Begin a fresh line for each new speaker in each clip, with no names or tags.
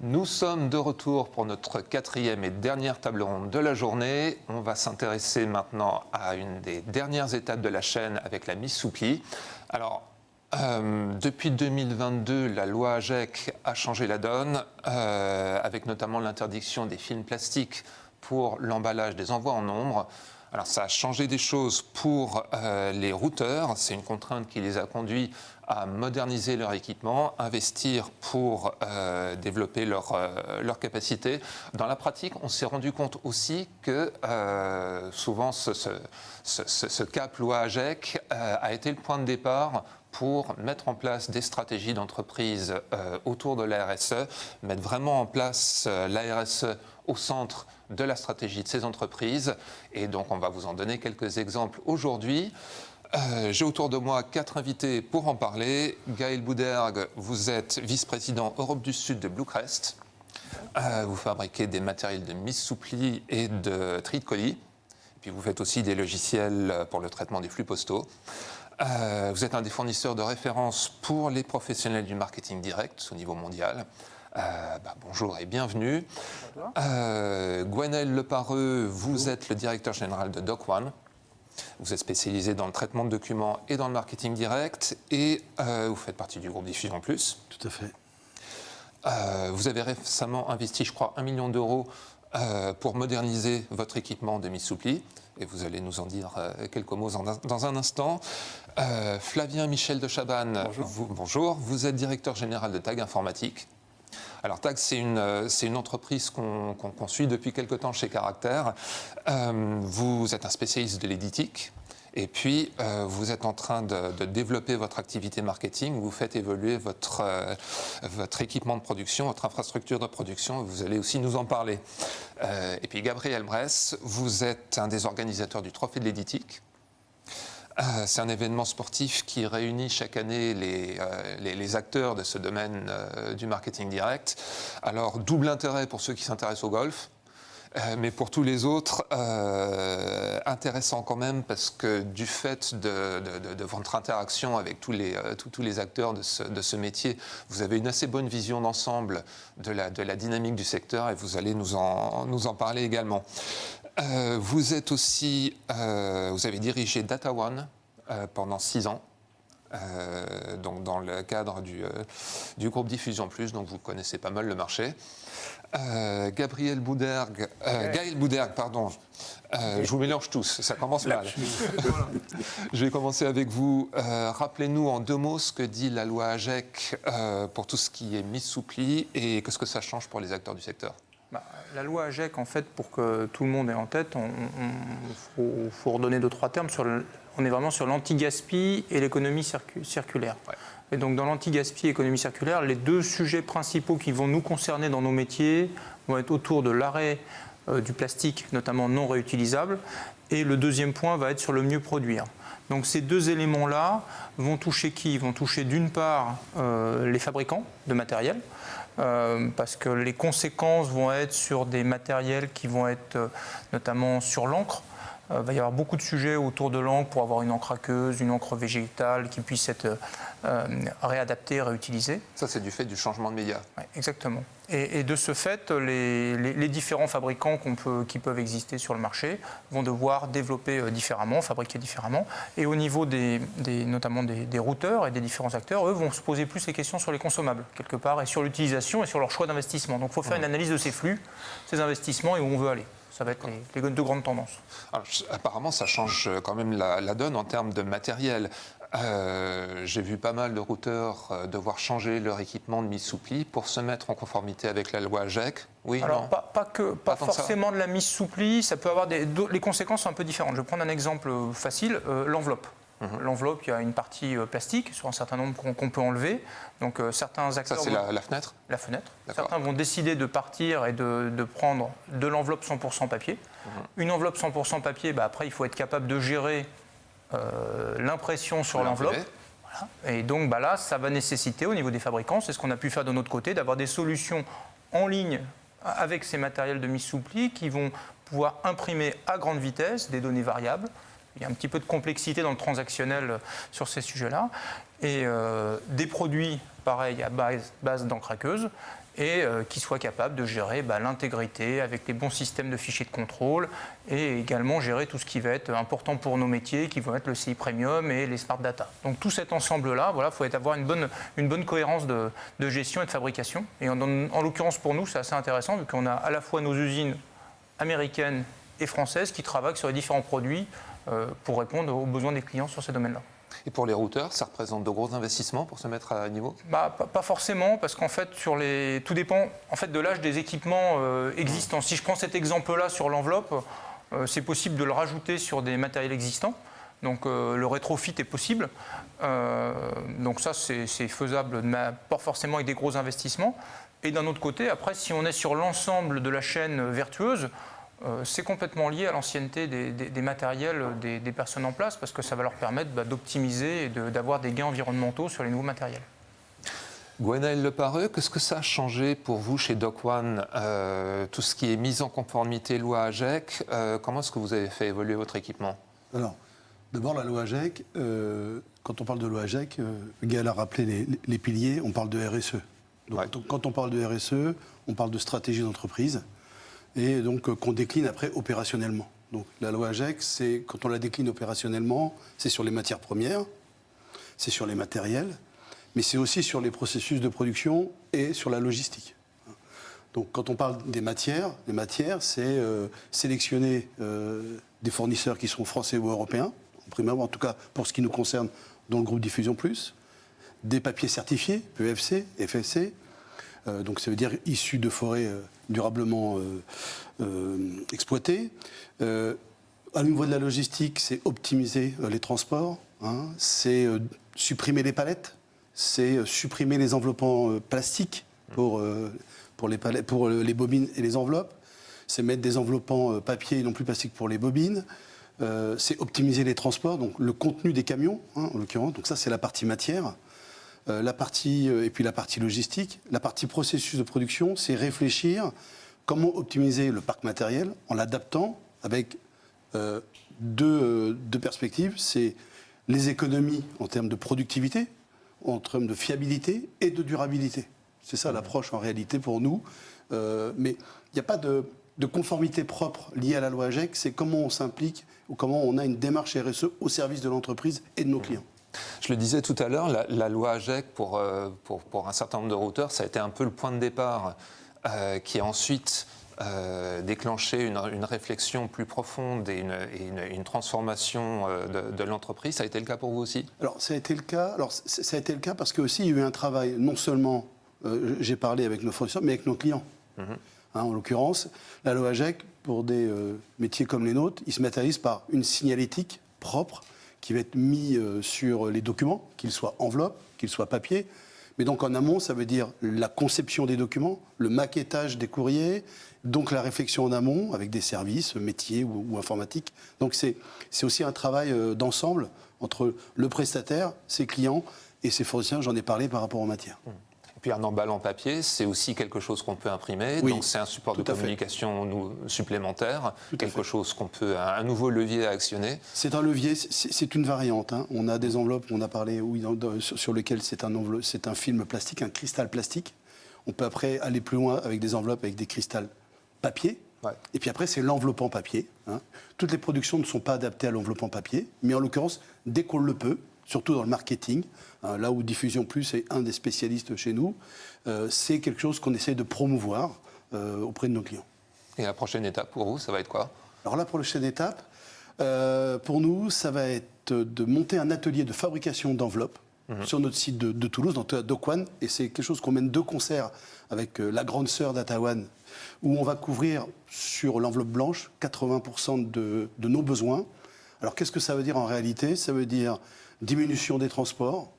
Nous sommes de retour pour notre quatrième et dernière table ronde de la journée. On va s'intéresser maintenant à une des dernières étapes de la chaîne avec la mise sous pli. Alors, depuis 2022, la loi AGEC a changé la donne, avec notamment l'interdiction des films plastiques pour l'emballage des envois en nombre. Alors ça a changé des choses pour les routeurs, c'est une contrainte qui les a conduits à moderniser leur équipement, investir pour développer leur capacité. Dans la pratique, on s'est rendu compte aussi que souvent ce cap loi AGEC a été le point de départ pour mettre en place des stratégies d'entreprise autour de la RSE, mettre vraiment en place la RSE au centre de la stratégie de ces entreprises. Et donc, on va vous en donner quelques exemples aujourd'hui. J'ai autour de moi 4 invités pour en parler. Gaël Boudergue, vous êtes vice-président Europe du Sud de Bluecrest. Vous fabriquez des matériels de mise sous pli et de tri de colis. Et puis, vous faites aussi des logiciels pour le traitement des flux postaux. Vous êtes un des fournisseurs de référence pour les professionnels du marketing direct au niveau mondial. Bonjour et bienvenue. Gwenaël Lepareux, vous êtes le directeur général de DocOne. Vous êtes spécialisé dans le traitement de documents et dans le marketing direct et vous faites partie du groupe Diffusion Plus.
Tout à fait.
Vous avez récemment investi, je crois, 1 million d'euros pour moderniser votre équipement de mise sous pli. Et vous allez nous en dire quelques mots dans un instant. Flavien Michel de Chabannes, bonjour. Vous êtes directeur général de TAG Informatique. Alors TAG, c'est une entreprise qu'on suit depuis quelque temps chez Caractère. Vous êtes un spécialiste de l'éditique. Et puis, vous êtes en train de développer votre activité marketing. Vous faites évoluer votre équipement de production, votre infrastructure de production. Vous allez aussi nous en parler. Et puis, Gabriel Bress, vous êtes un des organisateurs du Trophée de l'éditique. C'est un événement sportif qui réunit chaque année les acteurs de ce domaine du marketing direct. Alors, double intérêt pour ceux qui s'intéressent au golf. Mais pour tous les autres, intéressant quand même parce que du fait de votre interaction avec tous les acteurs de ce métier, vous avez une assez bonne vision d'ensemble de la dynamique du secteur et vous allez nous en parler également. Vous êtes aussi, vous avez dirigé DataOne pendant 6 ans. Donc dans le cadre du groupe Diffusion Plus, donc vous connaissez pas mal le marché. Gaël Boudergue, pardon. Je vous mélange tous, ça commence mal. Je vais commencer avec vous. Rappelez-nous en 2 mots ce que dit la loi AGEC pour tout ce qui est mise sous pli et qu'est-ce que ça change pour les acteurs du secteur.
La loi AGEC, en fait, pour que tout le monde ait en tête, il faut redonner 2-3 termes. On est vraiment sur l'anti-gaspi et l'économie circulaire. Ouais. Et donc, dans l'anti-gaspi et l'économie circulaire, les 2 sujets principaux qui vont nous concerner dans nos métiers vont être autour de l'arrêt du plastique, notamment non réutilisable, et le deuxième point va être sur le mieux produire. Donc, ces 2 éléments-là vont toucher qui ? Ils vont toucher d'une part les fabricants de matériel, parce que les conséquences vont être sur des matériels qui vont être notamment sur l'encre. Il va y avoir beaucoup de sujets autour de l'encre pour avoir une encre aqueuse, une encre végétale qui puisse être réadaptée, réutilisée.
Ça, c'est du fait du changement de média.
Oui, exactement. Et de ce fait, les différents fabricants qui peuvent exister sur le marché vont devoir développer différemment, fabriquer différemment. Et au niveau notamment des routeurs et des différents acteurs, eux vont se poser plus les questions sur les consommables, quelque part, et sur l'utilisation et sur leur choix d'investissement. Donc il faut faire une analyse de ces flux, ces investissements et où on veut aller. Ça va être les 2 grandes tendances.
Alors, apparemment, ça change quand même la donne en termes de matériel. J'ai vu pas mal de routeurs devoir changer leur équipement de mise sous pli pour se mettre en conformité avec la loi AGEC. Oui,
alors,
non.
pas forcément de la mise sous pli, ça peut avoir les conséquences sont un peu différentes. Je vais prendre un exemple facile, l'enveloppe. L'enveloppe, il y a une partie plastique sur un certain nombre qu'on peut enlever. Donc certains acteurs...
Ça, c'est la fenêtre ?
La fenêtre. Certains vont décider de partir et de prendre de l'enveloppe 100% papier. Une enveloppe 100% papier, après, il faut être capable de gérer l'impression sur l'enveloppe. Voilà. Et donc là, ça va nécessiter au niveau des fabricants, c'est ce qu'on a pu faire de notre côté, d'avoir des solutions en ligne avec ces matériels de mise sous pli qui vont pouvoir imprimer à grande vitesse des données variables. Il y a un petit peu de complexité dans le transactionnel sur ces sujets-là. Et des produits, pareil, à base d'encre aqueuse. et qui soit capable de gérer l'intégrité avec les bons systèmes de fichiers de contrôle et également gérer tout ce qui va être important pour nos métiers, qui vont être le CI Premium et les Smart Data. Donc tout cet ensemble-là, il faut avoir une bonne cohérence de gestion et de fabrication. Et en l'occurrence pour nous, c'est assez intéressant vu qu'on a à la fois nos usines américaines et françaises qui travaillent sur les différents produits pour répondre aux besoins des clients sur ces domaines-là.
Et pour les routeurs, ça représente de gros investissements pour se mettre à niveau ?
Pas forcément, parce qu'en fait, tout dépend en fait, de l'âge des équipements existants. Si je prends cet exemple-là sur l'enveloppe, c'est possible de le rajouter sur des matériels existants. Donc le rétrofit est possible. Donc ça, c'est faisable, pas forcément avec des gros investissements. Et d'un autre côté, après, si on est sur l'ensemble de la chaîne vertueuse, c'est complètement lié à l'ancienneté des matériels des personnes en place parce que ça va leur permettre d'optimiser et d'avoir des gains environnementaux sur les nouveaux matériels.
Gwenaël Lepareux, qu'est-ce que ça a changé pour vous chez DocOne, tout ce qui est mise en conformité loi AGEC, comment est-ce que vous avez fait évoluer votre équipement ?
Alors, d'abord la loi AGEC, quand on parle de loi AGEC, Gaël a rappelé les piliers, on parle de RSE. Donc, quand on parle de RSE, on parle de stratégie d'entreprise. Et donc qu'on décline après opérationnellement. Donc la loi AGEC, c'est quand on la décline opérationnellement, c'est sur les matières premières, c'est sur les matériels, mais c'est aussi sur les processus de production et sur la logistique. Donc quand on parle des matières, les matières, c'est sélectionner des fournisseurs qui sont français ou européens, en tout cas pour ce qui nous concerne dans le groupe Diffusion Plus, des papiers certifiés, PEFC, FSC, donc ça veut dire issus de forêts durablement exploitées. À niveau de la logistique, c'est optimiser les transports, c'est supprimer les palettes, c'est supprimer les enveloppants plastiques pour les bobines et les enveloppes, c'est mettre des enveloppants papier et non plus plastique pour les bobines, c'est optimiser les transports, donc le contenu des camions, en l'occurrence, donc ça c'est la partie matière. Et puis la partie logistique. La partie processus de production, c'est réfléchir comment optimiser le parc matériel en l'adaptant avec deux perspectives. C'est les économies en termes de productivité, en termes de fiabilité et de durabilité. C'est ça l'approche en réalité pour nous. Mais il n'y a pas de conformité propre liée à la loi AGEC, c'est comment on s'implique ou comment on a une démarche RSE au service de l'entreprise et de nos clients.
Je le disais tout à l'heure, la loi AGEC, pour un certain nombre de routeurs, ça a été un peu le point de départ qui a ensuite déclenché une réflexion plus profonde et une transformation de l'entreprise. Ça a été le cas pour vous aussi ?
Alors, ça a été le cas. Ça a été le cas parce qu'il y a eu un travail, non seulement, j'ai parlé avec nos fournisseurs, mais avec nos clients. En l'occurrence, la loi AGEC, pour des métiers comme les nôtres, ils se matérialisent par une signalétique propre qui va être mis sur les documents, qu'ils soient enveloppes, qu'ils soient papier. Mais donc en amont, ça veut dire la conception des documents, le maquettage des courriers, donc la réflexion en amont avec des services, métiers ou informatiques. Donc c'est aussi un travail d'ensemble entre le prestataire, ses clients et ses fournisseurs, j'en ai parlé par rapport aux matières.
Et puis un emballant papier, c'est aussi quelque chose qu'on peut imprimer, donc c'est un support de communication supplémentaire, quelque chose un nouveau levier à actionner.
C'est un levier, c'est une variante. On a des enveloppes, on a parlé sur lesquelles c'est un film plastique, un cristal plastique. On peut après aller plus loin avec des enveloppes avec des cristals papier. Ouais. Et puis après, c'est l'enveloppant papier. Toutes les productions ne sont pas adaptées à l'enveloppant papier, mais en l'occurrence, dès qu'on le peut, surtout dans le marketing, là où Diffusion Plus est un des spécialistes chez nous, c'est quelque chose qu'on essaie de promouvoir auprès de nos clients.
Et la prochaine étape pour vous, ça va être quoi ?
Alors la prochaine étape, pour nous, ça va être de monter un atelier de fabrication d'enveloppes sur notre site de Toulouse, dans DocOne, et c'est quelque chose qu'on mène de concert avec la grande sœur d'Ataouane, où on va couvrir sur l'enveloppe blanche 80% de nos besoins. Alors qu'est-ce que ça veut dire en réalité ? Ça veut dire diminution des transports,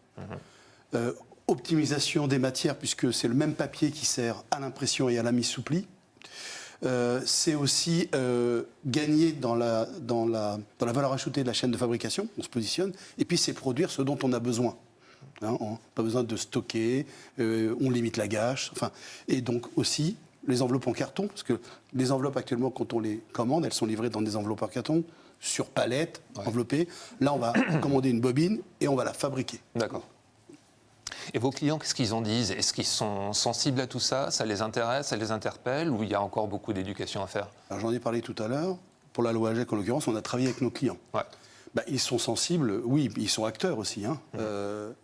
optimisation des matières, puisque c'est le même papier qui sert à l'impression et à la mise sous pli. C'est aussi gagner dans la valeur ajoutée de la chaîne de fabrication, on se positionne, et puis c'est produire ce dont on a besoin. On n'a pas besoin de stocker, on limite la gâche, et donc aussi les enveloppes en carton, parce que les enveloppes actuellement, quand on les commande, elles sont livrées dans des enveloppes en carton, sur palette, enveloppée. Là, on va commander une bobine et on va la fabriquer.
D'accord. Et vos clients, qu'est-ce qu'ils en disent? Est-ce qu'ils sont sensibles à tout ça? Ça les intéresse, ça les interpelle? Ou il y a encore beaucoup d'éducation à faire?
Alors, j'en ai parlé tout à l'heure. Pour la loi AGEC, en l'occurrence, on a travaillé avec nos clients.
Ouais.
Ils sont sensibles, oui, ils sont acteurs aussi. Hein.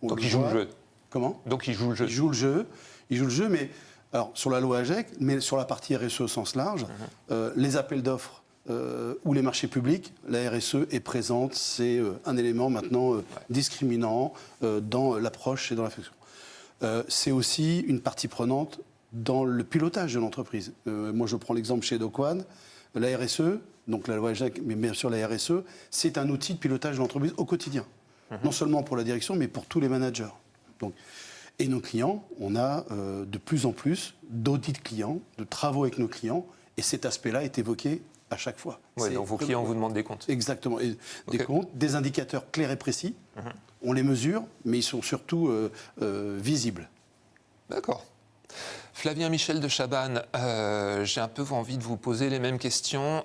Donc ils jouent le jeu.
Comment?
Donc ils jouent le jeu.
Ils jouent le jeu, mais alors, sur la loi AGEC, mais sur la partie RSE au sens large, les appels d'offres ou les marchés publics, la RSE est présente, c'est un élément maintenant discriminant dans l'approche et dans la fonction. C'est aussi une partie prenante dans le pilotage de l'entreprise. Moi, je prends l'exemple chez Doquan, la RSE, donc la loi AGEC, mais bien sûr la RSE, c'est un outil de pilotage de l'entreprise au quotidien. Non seulement pour la direction, mais pour tous les managers. Donc, et nos clients, on a de plus en plus d'audits clients, de travaux avec nos clients, et cet aspect-là est évoqué à chaque fois.
Ouais, donc vos clients vous demandent des comptes.
Exactement. Et des comptes, des indicateurs clairs et précis. On les mesure, mais ils sont surtout visibles.
D'accord. Flavien Michel de Chabannes, j'ai un peu envie de vous poser les mêmes questions.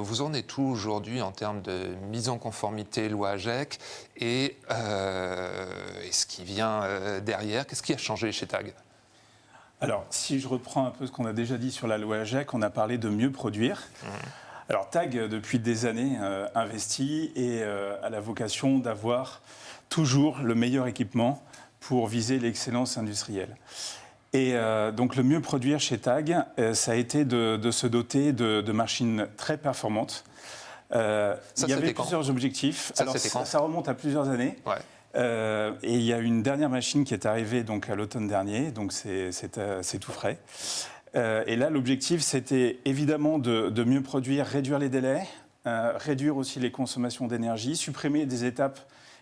Vous en êtes où aujourd'hui en termes de mise en conformité loi AGEC et ce qui vient derrière? Qu'est-ce qui a changé chez TAG?
Alors, si je reprends un peu ce qu'on a déjà dit sur la loi AGEC, on a parlé de mieux produire. Alors, TAG, depuis des années, investit et a la vocation d'avoir toujours le meilleur équipement pour viser l'excellence industrielle. Et donc, le mieux produire chez TAG, ça a été de se doter de machines très performantes. Il y avait plusieurs objectifs. Alors, ça remonte à plusieurs années.
Ouais.
Et il y a une dernière machine qui est arrivée donc, à l'automne dernier, donc c'est tout frais. Et là, l'objectif, c'était évidemment de mieux produire, réduire les délais, réduire aussi les consommations d'énergie, supprimer des étapes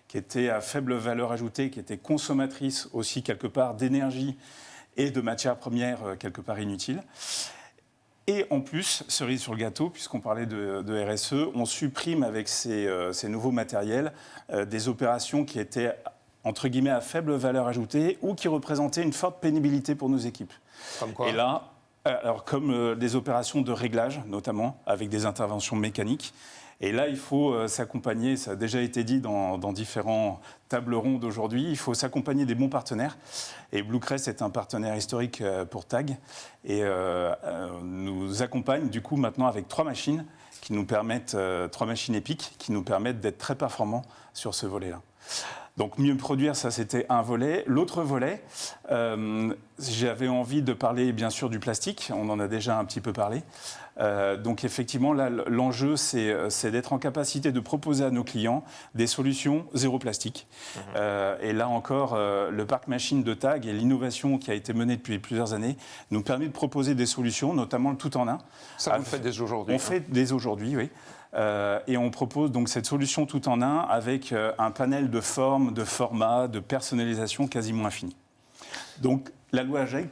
qui étaient à faible valeur ajoutée, qui étaient consommatrices aussi quelque part d'énergie et de matières premières quelque part inutiles. Et en plus, cerise sur le gâteau, puisqu'on parlait de RSE, on supprime avec ces nouveaux matériels des opérations qui étaient, entre guillemets, à faible valeur ajoutée ou qui représentaient une forte pénibilité pour nos équipes.
Comme quoi?
Et là, alors comme des opérations de réglage, notamment, avec des interventions mécaniques. Et là, il faut s'accompagner, ça a déjà été dit dans différents tables rondes aujourd'hui, il faut s'accompagner des bons partenaires. Et Bluecrest est un partenaire historique pour TAG et nous accompagne du coup maintenant avec 3 machines qui nous permettent, 3 machines épiques qui nous permettent d'être très performants sur ce volet-là. Donc mieux produire, ça c'était un volet. L'autre volet, j'avais envie de parler bien sûr du plastique, on en a déjà un petit peu parlé. Donc effectivement, là, l'enjeu, c'est d'être en capacité de proposer à nos clients des solutions zéro plastique. Et là encore, le parc machine de TAG et l'innovation qui a été menée depuis plusieurs années nous permet de proposer des solutions, notamment le tout en un.
Ça, vous le faites dès aujourd'hui?
On fait dès aujourd'hui, oui. Et on propose donc cette solution tout en un avec un panel de formes, de formats, de personnalisation quasiment infini. Donc la loi AGEC,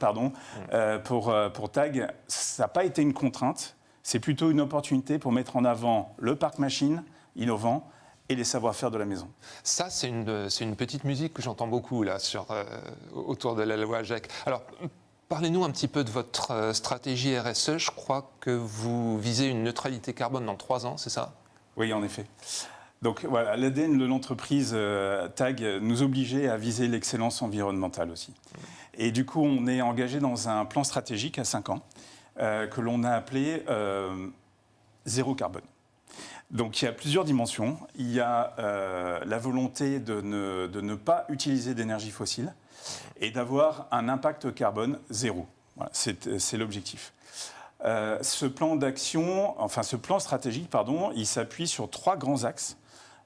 pour TAG, ça n'a pas été une contrainte, c'est plutôt une opportunité pour mettre en avant le parc machine innovant et les savoir-faire de la maison.
Ça, c'est une petite musique que j'entends beaucoup là, autour de la loi AGEC. Alors, parlez-nous un petit peu de votre stratégie RSE. Je crois que vous visez une neutralité carbone dans 3 ans, c'est ça?
Oui, en effet. Donc voilà, l'ADN de l'entreprise TAG nous obligeait à viser l'excellence environnementale aussi. Et du coup, on est engagé dans un plan stratégique à 5 ans que l'on a appelé Zéro Carbone. Donc il y a plusieurs dimensions. Il y a la volonté de ne pas utiliser d'énergie fossile et d'avoir un impact carbone zéro. Voilà, c'est l'objectif. Ce plan d'action, enfin ce plan stratégique, il s'appuie sur 3 grands axes.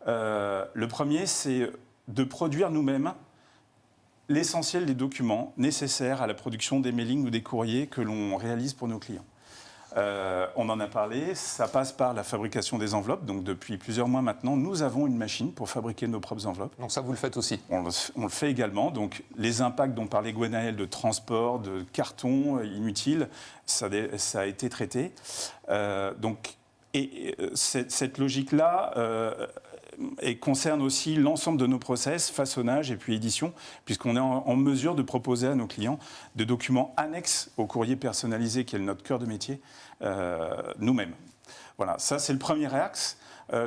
Le premier, c'est de produire nous-mêmes l'essentiel des documents nécessaires à la production des mailings ou des courriers que l'on réalise pour nos clients. On en a parlé, ça passe par la fabrication des enveloppes. Donc depuis plusieurs mois maintenant, nous avons une machine pour fabriquer nos propres enveloppes.
Donc ça, vous le faites aussi?
On le fait également. Donc les impacts dont parlait Gwenaël de transport, de carton inutile, ça a été traité. Cette logique-là et concerne aussi l'ensemble de nos process, façonnage et puis édition, puisqu'on est en mesure de proposer à nos clients des documents annexes au courrier personnalisé qui est notre cœur de métier, nous-mêmes. Voilà, ça c'est le premier axe.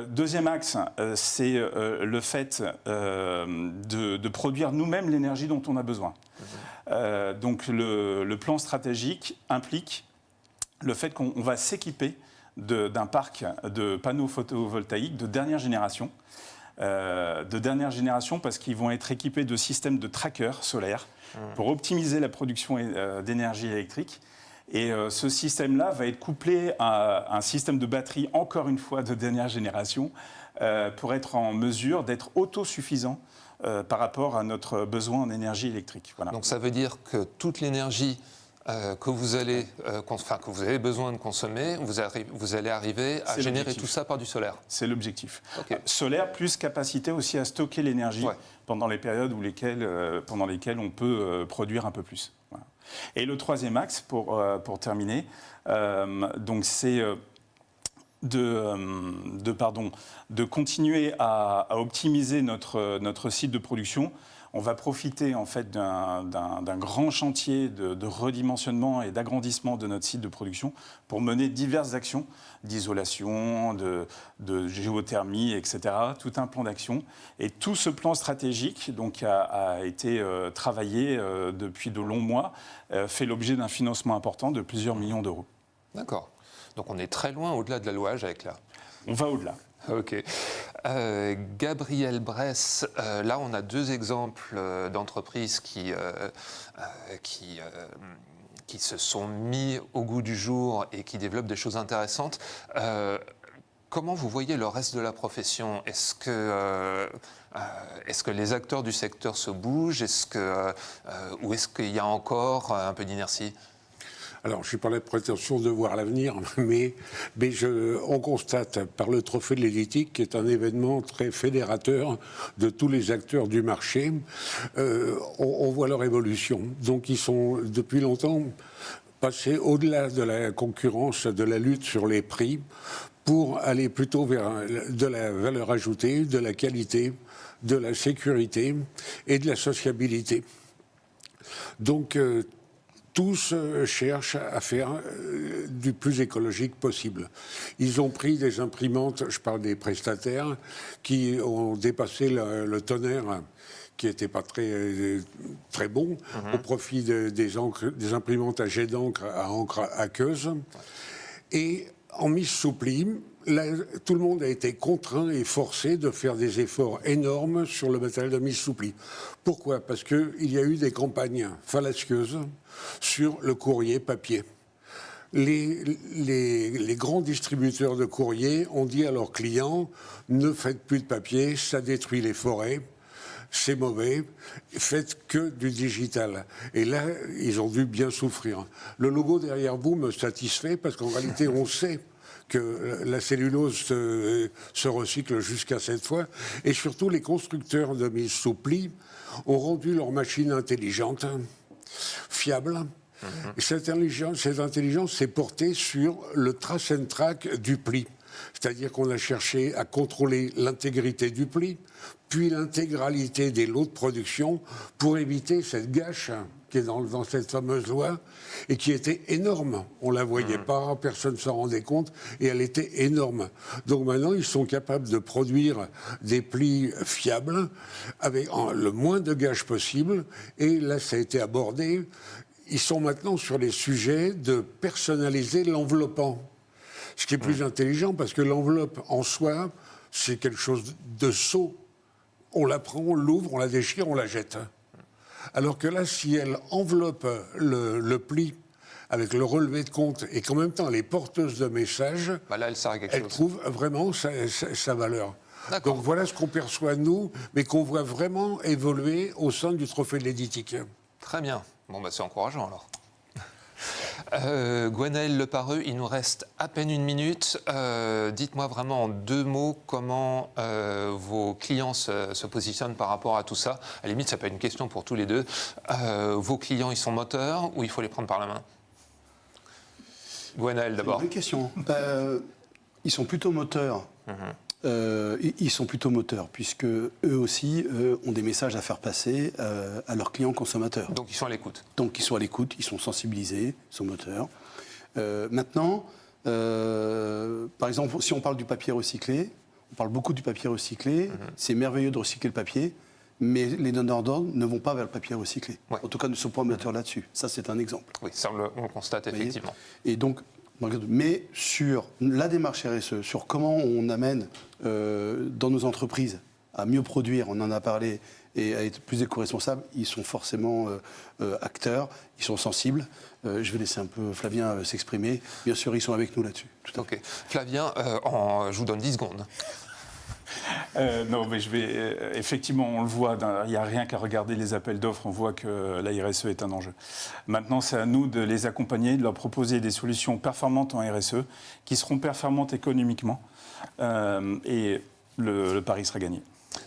Deuxième axe, c'est le fait de produire nous-mêmes l'énergie dont on a besoin. Donc le plan stratégique implique le fait qu'on va s'équiper d'un parc de panneaux photovoltaïques de dernière génération. Parce qu'ils vont être équipés de systèmes de trackers solaires pour optimiser la production d'énergie électrique. Et ce système-là va être couplé à un système de batterie, encore une fois, de dernière génération, pour être en mesure d'être autosuffisant par rapport à notre besoin en énergie électrique. Voilà.
Donc ça veut dire que toute l'énergie que vous avez besoin de consommer, vous allez arriver à générer tout ça par du solaire.
C'est l'objectif.
Okay.
Solaire plus capacité aussi à stocker l'énergie pendant les périodes pendant lesquelles on peut produire un peu plus. Voilà. Et le troisième axe, pour terminer, donc c'est de continuer à optimiser notre site de production. On va profiter en fait d'un grand chantier de redimensionnement et d'agrandissement de notre site de production pour mener diverses actions d'isolation, de géothermie, etc. Tout un plan d'action. Et tout ce plan stratégique donc, a été travaillé depuis de longs mois, fait l'objet d'un financement important de plusieurs millions d'euros.
D'accord. Donc on est très loin au-delà de la loi AGEC là.
On va au-delà.
Ok. Gabriel Bress, là on a deux exemples d'entreprises qui se sont mis au goût du jour et qui développent des choses intéressantes. Comment vous voyez le reste de la profession ? Est-ce que les acteurs du secteur se bougent ? Ou est-ce qu'il y a encore un peu d'inertie ?
Alors, je n'ai pas la prétention de voir l'avenir, mais on constate par le Trophée de l'éthique, qui est un événement très fédérateur de tous les acteurs du marché, on voit leur évolution. Donc, ils sont depuis longtemps passés au-delà de la concurrence, de la lutte sur les prix, pour aller plutôt vers de la valeur ajoutée, de la qualité, de la sécurité et de la sociabilité. Donc, tous cherchent à faire du plus écologique possible. Ils ont pris des imprimantes, je parle des prestataires, qui ont dépassé le tonnerre, qui n'était pas très bon, au profit des imprimantes à jet d'encre, à encre aqueuse. Et en mise sous pli, là, tout le monde a été contraint et forcé de faire des efforts énormes sur le matériel de mise sous pli. Pourquoi ? Parce qu'il y a eu des campagnes fallacieuses sur le courrier papier. Les grands distributeurs de courrier ont dit à leurs clients « Ne faites plus de papier, ça détruit les forêts ». C'est mauvais, faites que du digital. Et là, ils ont dû bien souffrir. Le logo derrière vous me satisfait parce qu'en réalité, on sait que la cellulose se recycle jusqu'à 7 fois. Et surtout, les constructeurs de mise sous pli ont rendu leur machine intelligente, fiable. Et cette intelligence s'est portée sur le trace and track du pli. C'est-à-dire qu'on a cherché à contrôler l'intégrité du pli, puis l'intégralité des lots de production pour éviter cette gâche qui est dans cette fameuse loi et qui était énorme. On ne la voyait pas, personne ne s'en rendait compte et elle était énorme. Donc maintenant, ils sont capables de produire des plis fiables avec le moins de gâches possible. Et là, ça a été abordé. Ils sont maintenant sur les sujets de personnaliser l'enveloppant. Ce qui est plus intelligent parce que l'enveloppe en soi, c'est quelque chose de sot. On la prend, on l'ouvre, on la déchire, on la jette. Alors que là, si elle enveloppe le pli avec le relevé de compte et qu'en même temps elle est porteuse de messages,
là, elle
trouve vraiment sa valeur.
D'accord.
Donc voilà ce qu'on perçoit nous, mais qu'on voit vraiment évoluer au sein du Trophée de l'éthique.
Très bien. Bon, c'est encourageant alors. Gwenaëlle Lepareux, il nous reste à peine une minute. Dites-moi vraiment en 2 mots comment vos clients se positionnent par rapport à tout ça. À la limite, ça peut être une question pour tous les deux. Vos clients, ils sont moteurs ou il faut les prendre par la main ? Gwenaëlle d'abord.
C'est une bonne question. Ils sont plutôt moteurs. Ils sont plutôt moteurs, puisque eux aussi ont des messages à faire passer à leurs clients consommateurs.
Donc ils sont à l'écoute.
Donc ils sont à l'écoute, ils sont sensibilisés, ils sont moteurs. Maintenant, par exemple, si on parle du papier recyclé, On parle beaucoup du papier recyclé. C'est merveilleux de recycler le papier, mais les donneurs d'ordre ne vont pas vers le papier recyclé.
Ouais.
En tout cas, ne sont pas moteurs là-dessus. Ça, c'est un exemple.
Oui, ça, on le constate
Vous voyez.
effectivement.
Et donc, mais sur la démarche RSE, sur comment on amène dans nos entreprises à mieux produire, on en a parlé, et à être plus éco-responsables, ils sont forcément acteurs, ils sont sensibles. Je vais laisser un peu Flavien s'exprimer. Bien sûr, ils sont avec nous là-dessus. Tout à fait.
Ok. Flavien, je vous donne 10 secondes.
Non, mais je vais. Effectivement, on le voit, il n'y a rien qu'à regarder les appels d'offres, on voit que la RSE est un enjeu. Maintenant, c'est à nous de les accompagner, de leur proposer des solutions performantes en RSE, qui seront performantes économiquement, et le pari sera gagné.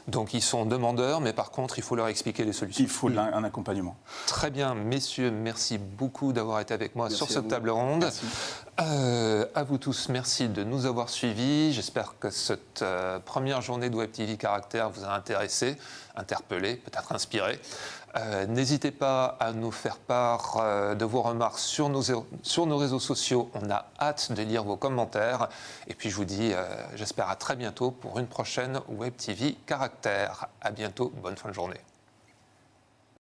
Donc ils sont demandeurs, mais par contre, il faut leur expliquer les solutions.
Il faut un accompagnement.
Très bien, messieurs, merci beaucoup d'avoir été avec moi
Merci
sur
à
cette
vous.
table ronde.
Merci.
À vous tous, merci de nous avoir suivis. J'espère que cette première journée de Web TV Caractère vous a intéressé, interpellé, peut-être inspiré. N'hésitez pas à nous faire part de vos remarques sur nos réseaux sociaux. On a hâte de lire vos commentaires. Et puis je vous dis, j'espère à très bientôt pour une prochaine Web TV Caractère. À bientôt, bonne fin de journée.